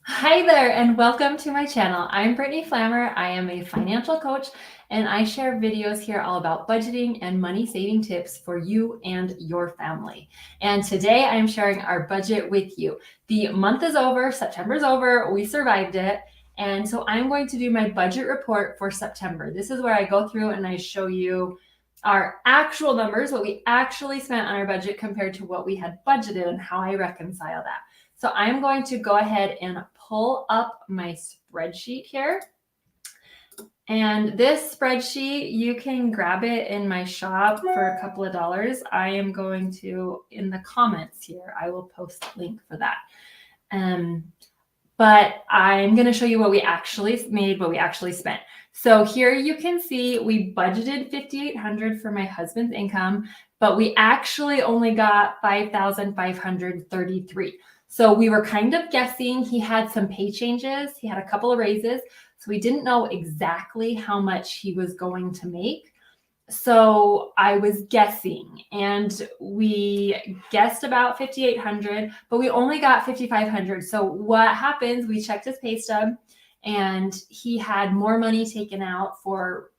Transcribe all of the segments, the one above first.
Hi there, and welcome to my channel. I'm Brittany Flammer. I am a financial coach, and I share videos here all about budgeting and money saving tips for you and your family. And today I'm sharing our budget with you. The month is over, September's over, we survived it. And so I'm going to do my budget report for September. This is where I go through and I show you our actual numbers, what we actually spent on our budget compared to what we had budgeted, and how I reconcile that. So I'm going to go ahead and pull up my spreadsheet here. And this spreadsheet, you can grab it in my shop for a couple of dollars. I am going to, in the comments here, I will post a link for that. But I'm going to show you what we actually made, what we actually spent. So here you can see we budgeted $5,800 for my husband's income, but we actually only got $5,533. So we were kind of guessing. He had some pay changes. He had a couple of raises. So we didn't know exactly how much he was going to make. So I was guessing, and we guessed about 5,800, but we only got 5,500. So what happens, we checked his pay stub, and he had more money taken out for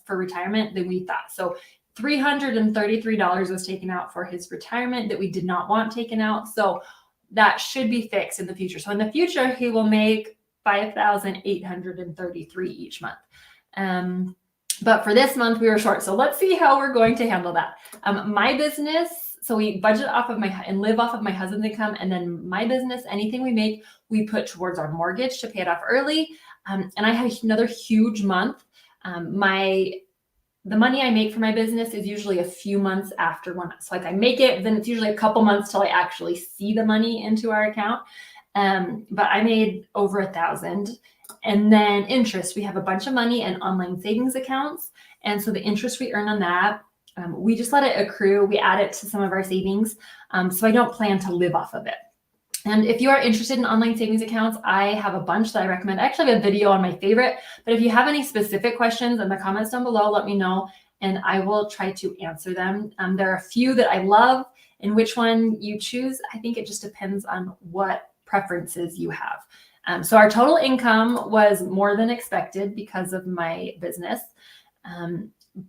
retirement than we thought. So $333 was taken out for his retirement that we did not want taken out. So that should be fixed in the future. So in the future, he will make $5,833 each month. But for this month, we were short. So let's see how we're going to handle that. My business, so we budget off of and live off of my husband's income. And then my business, anything we make, we put towards our mortgage to pay it off early. And I had another huge month. The money I make for my business is usually a few months after one. So like I make it, then it's usually a couple months till I actually see the money into our account. But I made over 1,000. And then interest, we have a bunch of money in online savings accounts. And so the interest we earn on that, we just let it accrue. We add it to some of our savings. So I don't plan to live off of it. And if you are interested in online savings accounts, I have a bunch that I recommend. I actually have a video on my favorite, but if you have any specific questions in the comments down below, let me know and I will try to answer them. There are a few that I love, and which one you choose, I think it just depends on what preferences you have. So our total income was more than expected because of my business.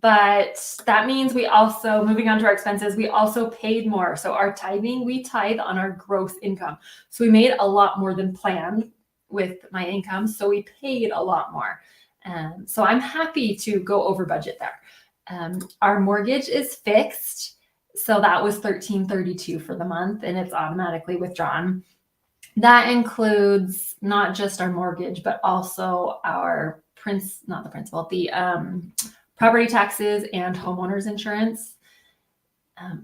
But that means we also, moving on to our expenses, we also paid more. So our tithing, we tithe on our gross income. So we made a lot more than planned with my income. So we paid a lot more. So I'm happy to go over budget there. Our mortgage is fixed. So that was $1,332 for the month, and it's automatically withdrawn. That includes not just our mortgage, but also our property taxes and homeowners insurance.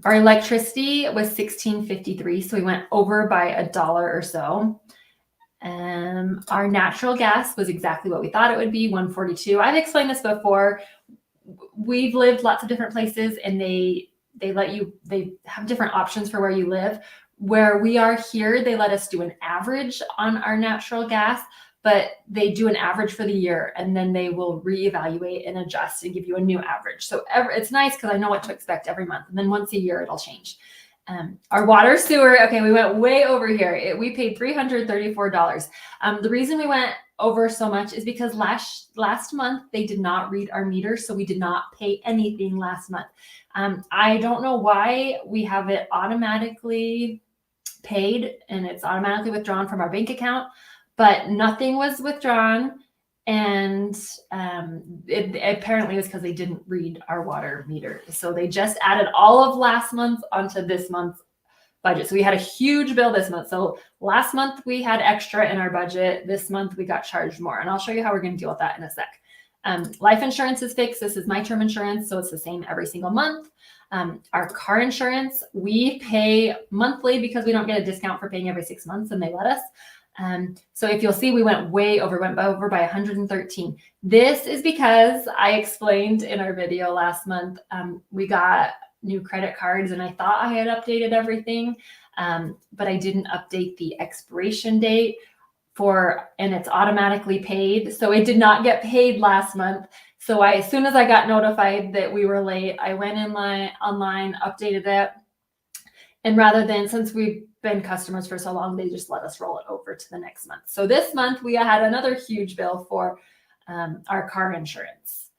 Our electricity was $16.53, so we went over by $1 or so. Our natural gas was exactly what we thought it would be, $1.42. I've explained this before. We've lived lots of different places, and they have different options for where you live. Where we are here, they let us do an average on our natural gas, but they do an average for the year, and then they will reevaluate and adjust and give you a new average. So it's nice because I know what to expect every month, and then once a year it'll change. Our water, sewer, okay, we went way over here. We paid $334. The reason we went over so much is because last month they did not read our meter, so we did not pay anything last month. I don't know why we have it automatically paid and it's automatically withdrawn from our bank account, but nothing was withdrawn. And it apparently was because they didn't read our water meter. So they just added all of last month onto this month's budget. So we had a huge bill this month. So last month we had extra in our budget. This month we got charged more. And I'll show you how we're going to deal with that in a sec. Life insurance is fixed. This is my term insurance, so it's the same every single month. Our car insurance, we pay monthly because we don't get a discount for paying every 6 months, and they let us. So if you'll see, we went over by 113. This is because I explained in our video last month, we got new credit cards, and I thought I had updated everything, but I didn't update the expiration date and it's automatically paid. So it did not get paid last month. So as soon as I got notified that we were late, I went online, updated it. And rather than, since we've been customers for so long, they just let us roll it over to the next month. So this month we had another huge bill for our car insurance.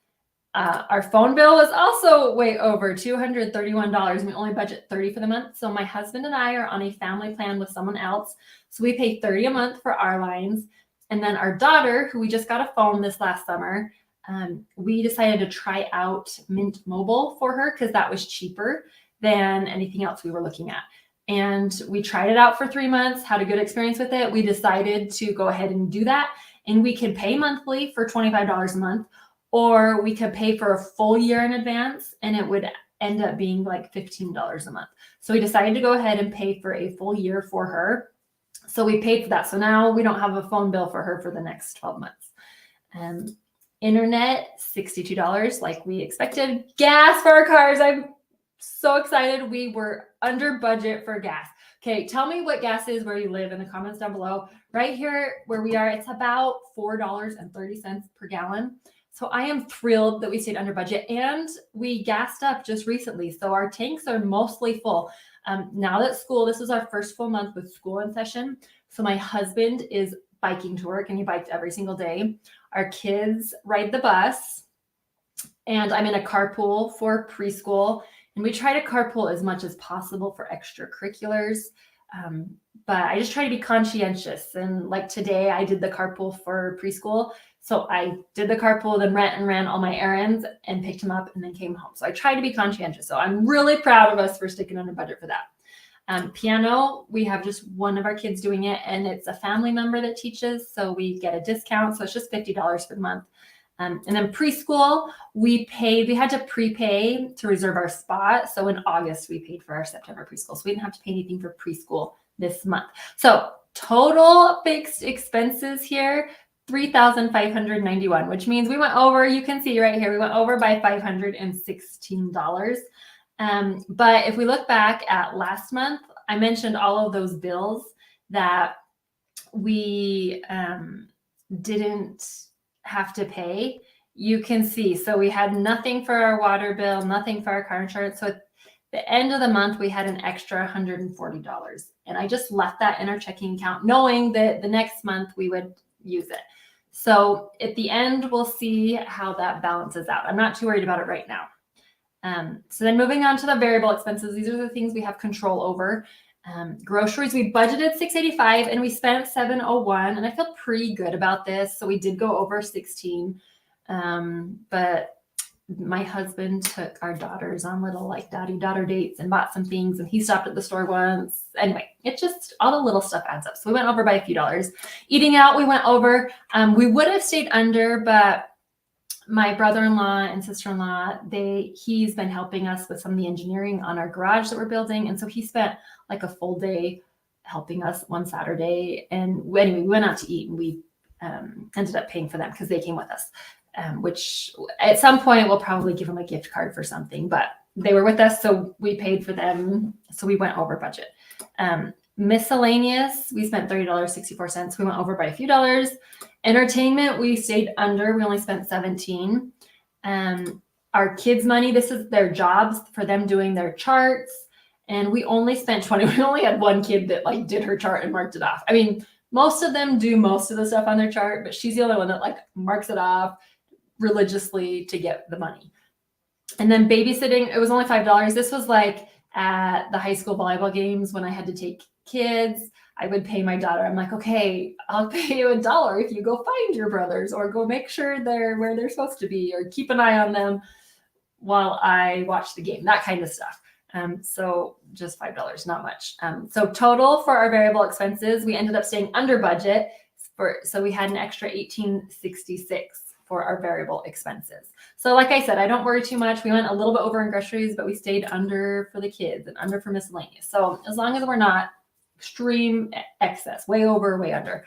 Our phone bill was also way over $231. And we only budget $30 for the month. So my husband and I are on a family plan with someone else. So we pay $30 a month for our lines. And then our daughter, who we just got a phone this last summer, we decided to try out Mint Mobile for her because that was cheaper than anything else we were looking at. And we tried it out for 3 months, had a good experience with it. We decided to go ahead and do that. And we can pay monthly for $25 a month, or we could pay for a full year in advance and it would end up being like $15 a month. So we decided to go ahead and pay for a full year for her. So we paid for that. So now we don't have a phone bill for her for the next 12 months. Internet, $62 like we expected. Gas for our cars. I'm so excited. We were under budget for gas. Okay, tell me what gas is where you live in the comments down below. Right here where we are, it's about $4.30 per gallon. So I am thrilled that we stayed under budget, and we gassed up just recently. So our tanks are mostly full. Now that this is our first full month with school in session. So my husband is biking to work and he bikes every single day. Our kids ride the bus, and I'm in a carpool for preschool. And we try to carpool as much as possible for extracurriculars. But I just try to be conscientious. And like today, I did the carpool for preschool. So I did the carpool, then ran all my errands and picked him up and then came home. So I try to be conscientious. So I'm really proud of us for sticking under budget for that. Piano, we have just one of our kids doing it, and it's a family member that teaches. So we get a discount. So it's just $50 for the month. And then preschool, we had to prepay to reserve our spot. So in August, we paid for our September preschool. So we didn't have to pay anything for preschool this month. So total fixed expenses here, $3,591, which means we went over, you can see right here, we went over by $516. But if we look back at last month, I mentioned all of those bills that we didn't have to pay. You can see, so we had nothing for our water bill, nothing for our car insurance. So at the end of the month, we had an extra $140. And I just left that in our checking account, knowing that the next month we would use it. So at the end, we'll see how that balances out. I'm not too worried about it right now. So then moving on to the variable expenses, these are the things we have control over. Groceries, we budgeted $685 and we spent $701, and I feel pretty good about this. So we did go over 16, but my husband took our daughters on little like daddy-daughter dates and bought some things, and he stopped at the store once. Anyway, it just, all the little stuff adds up. So we went over by a few dollars. Eating out, we went over. We would have stayed under, but my brother-in-law and sister-in-law, he's been helping us with some of the engineering on our garage that we're building. And so he spent like a full day helping us one Saturday. And anyway, we went out to eat, and we ended up paying for them because they came with us, which at some point we'll probably give them a gift card for something, but they were with us. So we paid for them. So we went over budget. Miscellaneous, we spent $30.64. We went over by a few dollars. Entertainment, we stayed under. We only spent $17. Our kids' money, this is their jobs for them doing their charts. And we only spent $20. We only had one kid that like did her chart and marked it off. I mean, most of them do most of the stuff on their chart, but she's the only one that like marks it off religiously to get the money. And then babysitting, it was only $5. This was like at the high school volleyball games when I had to take kids. I would pay my daughter. I'm like, okay, I'll pay you $1 if you go find your brothers or go make sure they're where they're supposed to be or keep an eye on them while I watch the game, that kind of stuff. So just $5, not much. So total for our variable expenses, we ended up staying under budget. So we had an extra $18.66 for our variable expenses. So like I said, I don't worry too much. We went a little bit over in groceries, but we stayed under for the kids and under for miscellaneous. So as long as we're not extreme excess, way over, way under.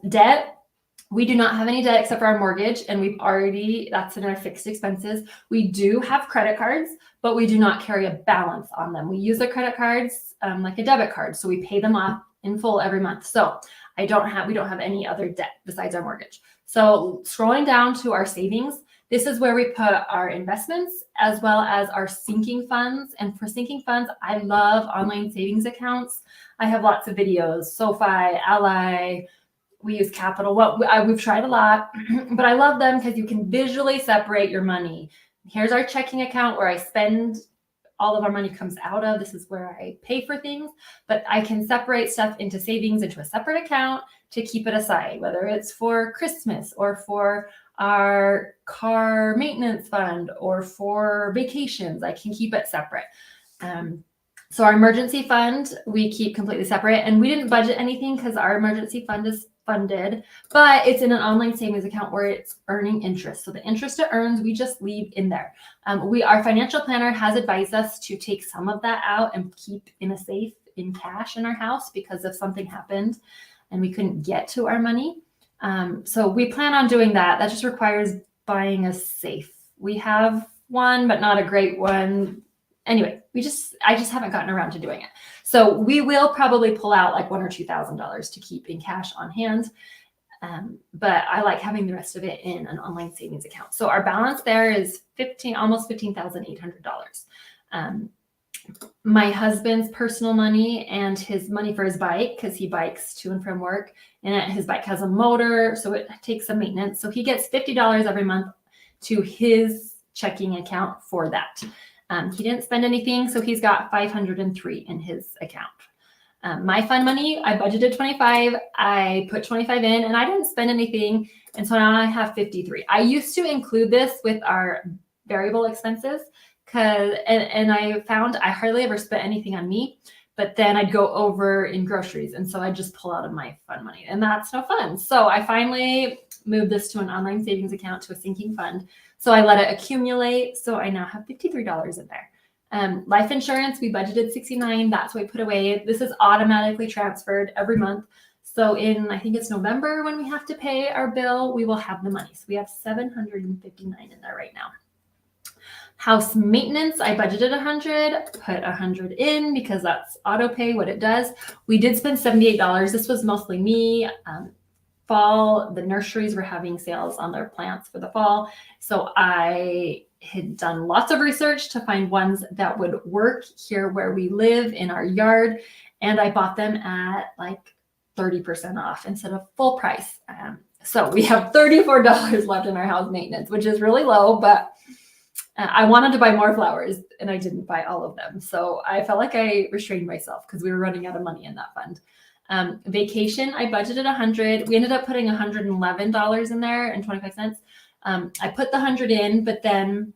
Debt, we do not have any debt except for our mortgage, and that's in our fixed expenses. We do have credit cards, but we do not carry a balance on them. We use the credit cards like a debit card, so we pay them off in full every month. So we don't have any other debt besides our mortgage. So scrolling down to our savings, This is where we put our investments as well as our sinking funds. And for sinking funds, I love online savings accounts. I have lots of videos, SoFi, Ally, we use Capital. We've tried a lot, but I love them because you can visually separate your money. Here's our checking account where I spend all of our money comes out of. This is where I pay for things, but I can separate stuff into savings into a separate account to keep it aside, whether it's for Christmas or for our car maintenance fund or for vacations. I can keep it separate. So our emergency fund, we keep completely separate, and we didn't budget anything because our emergency fund is funded, but it's in an online savings account where it's earning interest. So the interest it earns, we just leave in there. Our financial planner has advised us to take some of that out and keep in a safe in cash in our house because if something happened and we couldn't get to our money. So we plan on doing that. That just requires buying a safe. We have one, but not a great one. Anyway, I just haven't gotten around to doing it. So we will probably pull out like $1,000 or $2,000 to keep in cash on hand. But I like having the rest of it in an online savings account. So our balance there is almost $15,800. My husband's personal money and his money for his bike, because he bikes to and from work, and his bike has a motor, so it takes some maintenance. So he gets $50 every month to his checking account for that. He didn't spend anything, so he's got $503 in his account. My fund money, I budgeted $25. I put $25 in, and I didn't spend anything, and so now I have $53. I used to include this with our variable expenses, and I found I hardly ever spent anything on me, but then I'd go over in groceries, and so I'd just pull out of my fund money, and that's no fun. So I finally moved this to an online savings account to a sinking fund. So I let it accumulate. So I now have $53 in there. Life insurance, we budgeted $69. That's what we put away. This is automatically transferred every month. So I think it's November when we have to pay our bill, we will have the money. So we have $759 in there right now. House maintenance, I budgeted $100, put $100 in because that's auto pay, what it does. We did spend $78. This was mostly me. Fall, the nurseries were having sales on their plants for the fall. So I had done lots of research to find ones that would work here where we live in our yard. And I bought them at like 30% off instead of full price. So we have $34 left in our house maintenance, which is really low, but I wanted to buy more flowers and I didn't buy all of them. So I felt like I restrained myself because we were running out of money in that fund. Vacation, I budgeted $100. We ended up putting $111 in there and 25 cents. I put the $100 in, but then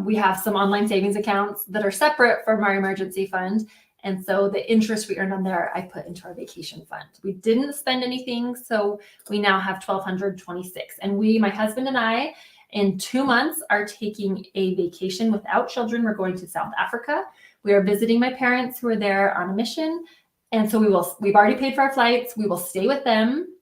we have some online savings accounts that are separate from our emergency fund. And so the interest we earned on there, I put into our vacation fund. We didn't spend anything. So we now have $1,226. And my husband and I, in 2 months are taking a vacation without children. We're going to South Africa. We are visiting my parents who are there on a mission. And so we've already paid for our flights. We will stay with them.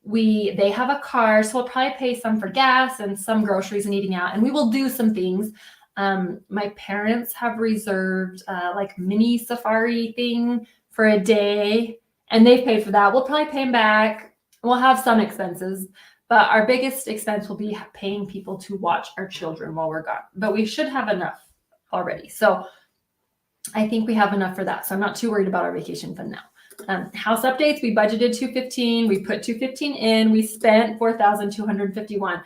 They have a car, so we'll probably pay some for gas and some groceries and eating out. And we will do some things. My parents have reserved like mini safari thing for a day, and they've paid for that. We'll probably pay them back. We'll have some expenses, but our biggest expense will be paying people to watch our children while we're gone. But we should have enough already. So I think we have enough for that. So I'm not too worried about our vacation fund now. House updates, we budgeted $215. We put $215 in. We spent $4,251.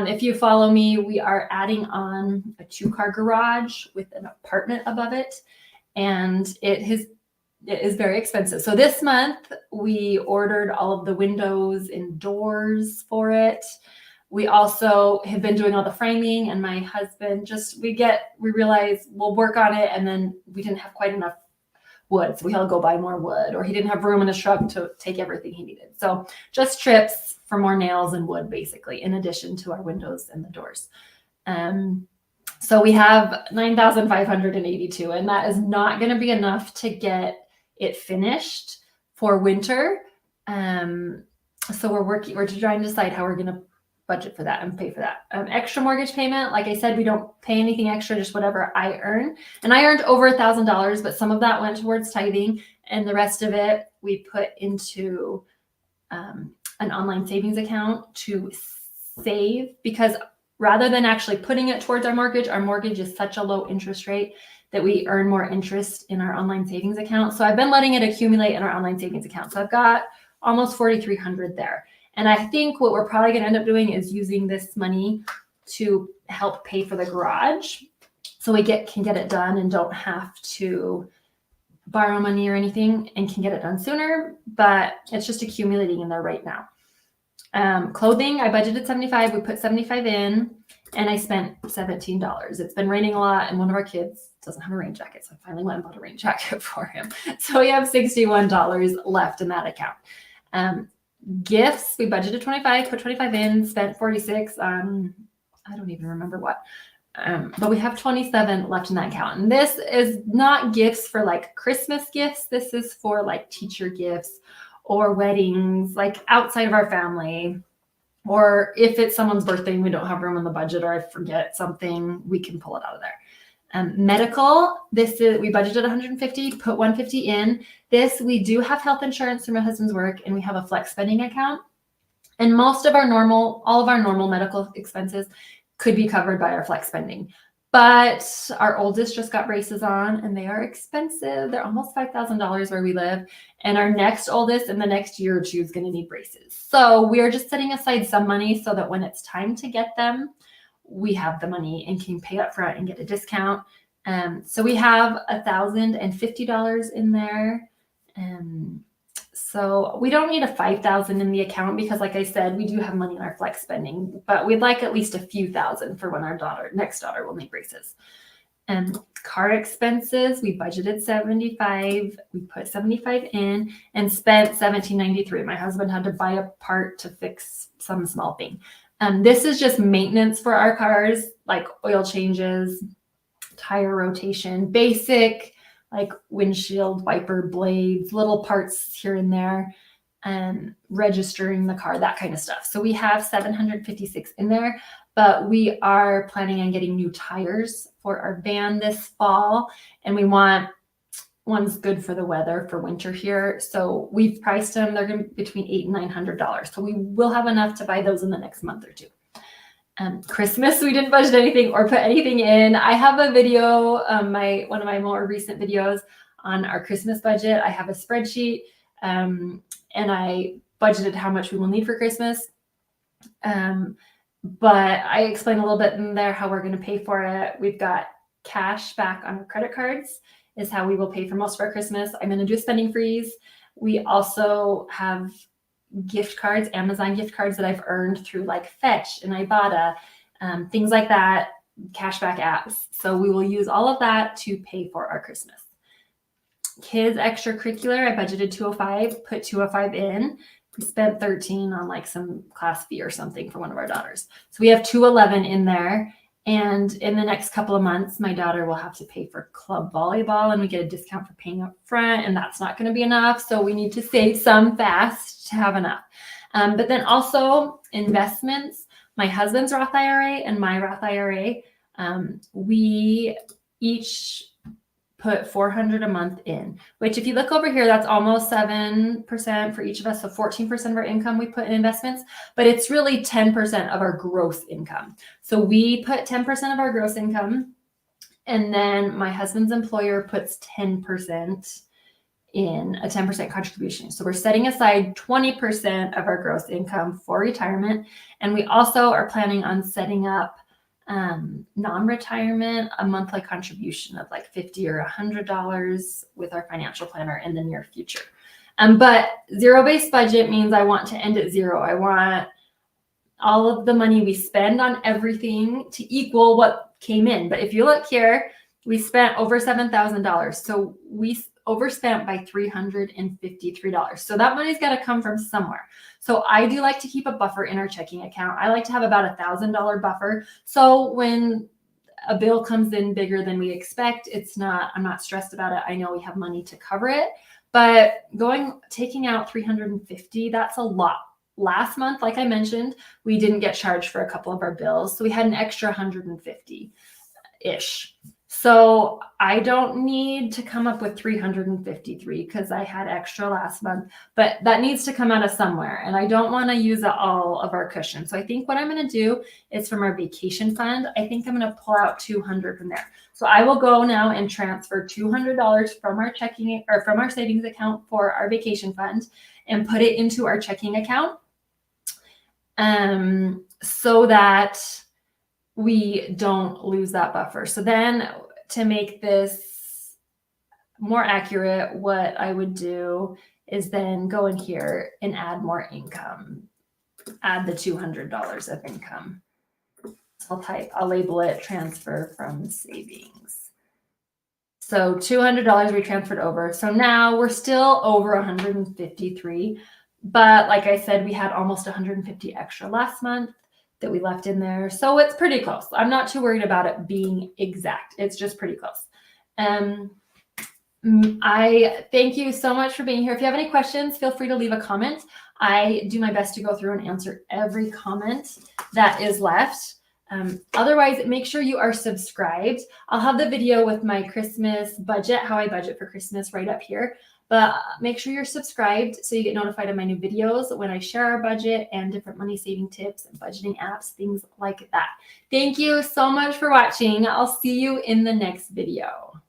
If you follow me, we are adding on a 2-car garage with an apartment above it. And it is very expensive. So this month we ordered all of the windows and doors for it. We also have been doing all the framing, and my husband we realize we'll work on it, and then we didn't have quite enough wood. So he'll go buy more wood, or he didn't have room in his truck to take everything he needed. So just trips for more nails and wood, basically, in addition to our windows and the doors. So we have $9,582, and that is not going to be enough to get it finished for winter. So we're trying to decide how we're going to budget for that and pay for that. Extra mortgage payment, like I said, we don't pay anything extra, just whatever I earn. And I earned over $1,000, but some of that went towards tithing, and the rest of it we put into an online savings account to save, because rather than actually putting it towards our mortgage is such a low interest rate that we earn more interest in our online savings account. So I've been letting it accumulate in our online savings account. So I've got almost $4,300 there. And I think what we're probably going to end up doing is using this money to help pay for the garage, so we can get it done and don't have to borrow money or anything, and can get it done sooner. But it's just accumulating in there right now. Clothing, I budgeted $75. We put $75 in, and I spent $17. It's been raining a lot, and one of our kids doesn't have a rain jacket, so I finally went and bought a rain jacket for him. So we have $61 left in that account. Gifts, we budgeted $25, put $25 in, spent $46 on, I don't even remember what. But we have $27 left in that account. And this is not gifts for like Christmas gifts. This is for like teacher gifts or weddings, like outside of our family. Or if it's someone's birthday and we don't have room in the budget, or I forget something, we can pull it out of there. Medical, we budgeted $150, put $150 in. This, we do have health insurance through my husband's work, and we have a flex spending account. And all of our normal medical expenses could be covered by our flex spending. But our oldest just got braces on, and they are expensive. They're almost $5,000 where we live. And our next oldest in the next year or two is going to need braces. So we are just setting aside some money so that when it's time to get them, we have the money and can pay up front and get a discount. So we have $1,050 in there. So we don't need a $5,000 in the account because, like I said, we do have money in our flex spending, but we'd like at least a few thousand for when our next daughter will need braces. Car expenses, we budgeted $75. We put $75 in and spent $17.93. My husband had to buy a part to fix some small thing. This is just maintenance for our cars, like oil changes, tire rotation, basic, like windshield wiper blades, little parts here and there, registering the car, that kind of stuff. So we have $756 in there, but we are planning on getting new tires for our van this fall. And we want one's good for the weather for winter here. So we've priced them. They're going to be between $800 and $900. So we will have enough to buy those in the next month or two. Christmas, we didn't budget anything or put anything in. I have a video, one of my more recent videos on our Christmas budget. I have a spreadsheet, and I budgeted how much we will need for Christmas. But I explain a little bit in there how we're going to pay for it. We've got cash back on our credit cards is how we will pay for most of our Christmas. I'm going to do a spending freeze. We also have gift cards, Amazon gift cards that I've earned through like Fetch and Ibotta, things like that, cashback apps. So we will use all of that to pay for our Christmas. Kids extracurricular, I budgeted $205, put $205 in. We spent $13 on like some class fee or something for one of our daughters. So we have $211 in there. And in the next couple of months, my daughter will have to pay for club volleyball, and we get a discount for paying up front, and that's not going to be enough. So we need to save some fast to have enough. But then also investments, my husband's Roth IRA and my Roth IRA, we each put $400 a month in, which if you look over here, that's almost 7% for each of us. So 14% of our income we put in investments, but it's really 10% of our gross income. So we put 10% of our gross income, and then my husband's employer puts 10% in, a 10% contribution. So we're setting aside 20% of our gross income for retirement. And we also are planning on setting up non-retirement, a monthly contribution of like $50 or $100 with our financial planner in the near future. But zero-based budget means I want to end at zero. I want all of the money we spend on everything to equal what came in. But if you look here, we spent over $7,000. So we overspent by $353. So that money's got to come from somewhere. So I do like to keep a buffer in our checking account. I like to have about $1,000 buffer. So when a bill comes in bigger than we expect, I'm not stressed about it. I know we have money to cover it, but taking out $350, that's a lot. Last month, like I mentioned, we didn't get charged for a couple of our bills. So we had an extra $150-ish. So I don't need to come up with 353 because I had extra last month, but that needs to come out of somewhere. And I don't want to use all of our cushion. So I think what I'm going to do is from our vacation fund, I think I'm going to pull out 200 from there. So I will go now and transfer $200 from our checking or from our savings account for our vacation fund and put it into our checking account. So that we don't lose that buffer. So then to make this more accurate, what I would do is then go in here and add more income, add the $200 of income. So I'll label it transfer from savings. So $200 we transferred over. So now we're still over 153, but like I said, we had almost 150 extra last month that we left in there. So it's pretty close. I'm not too worried about it being exact. It's just pretty close. I thank you so much for being here. If you have any questions, feel free to leave a comment. I do my best to go through and answer every comment that is left. Otherwise, make sure you are subscribed. I'll have the video with my Christmas budget, how I budget for Christmas, right up here. But make sure you're subscribed so you get notified of my new videos when I share our budget and different money saving tips and budgeting apps, things like that. Thank you so much for watching. I'll see you in the next video.